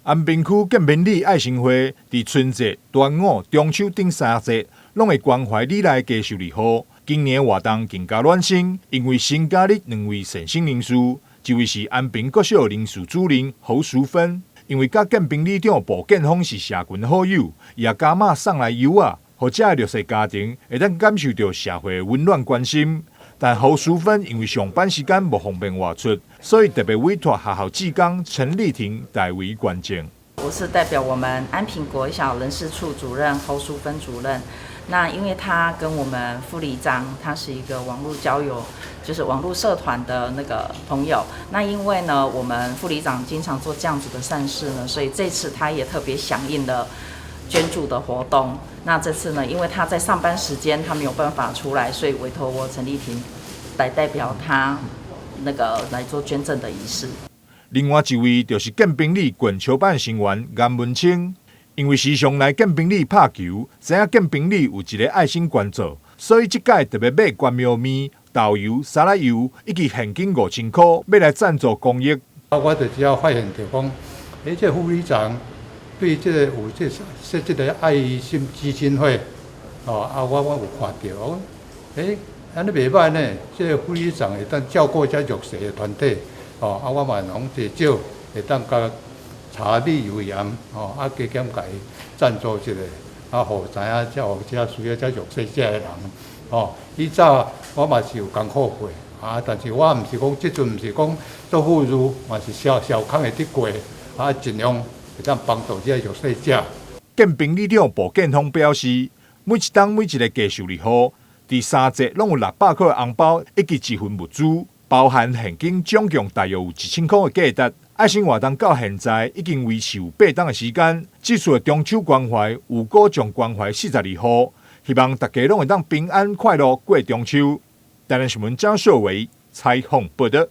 安平区建平里爱心会伫春节、端午、中秋等3节，拢会关怀里内家受日好。今年活动更加暖心，因为新加入2位善心人士，一位是安平国小人事主任侯淑芬，因为甲建平里长鲍建峰是社群好友，伊也加码送来油啊，互这弱势家庭会当感受到社会温暖关心。但侯淑芬因为上班时间无方便外出，所以特别委托学校志工陈丽婷代为关证。我是代表我们安平国小人事处主任侯淑芬主任。那因为他跟我们副里长，他是一个网络交友，就是网络社团的那个朋友。那因为呢，我们副里长经常做这样子的善事呢，所以这次他也特别响应了捐助的活动。那这次呢，因为他在上班时间他没有办法出来，所以委托我陈丽婷来代表他来做捐赠的仪式。另外一位就是建平里棍球班成员颜文清，因为时常来建平里拍球，知影建平里有一个爱心捐助，所以这届特别买关庙面、豆油、沙拉油以及现金5000块，要来赞助公益。我就只要发现到讲，这副理长对这个有这个爱心基金会，我有看到，安尼袂歹呢。这个副理长会当照顾这弱势的团体，我嘛拢济少会当甲查理油盐，加减甲伊赞助一个，互知影这需要这弱势者的人，以早我嘛是有艰苦过，但是我毋是讲即阵毋是讲做富裕，嘛是小康会得过，尽量会当帮助这弱势者。建平里长鲍建峰表示，每一档每一个家属日好，第3节拢有600块的红包以及1份物资，包含现金，总共大约有1000块的价值。爱心活动到现在已经维持有8档的时间，这次的中秋关怀有果将关怀42号，希望大家拢会当平安快乐过中秋。台南新闻张秀维采访报道。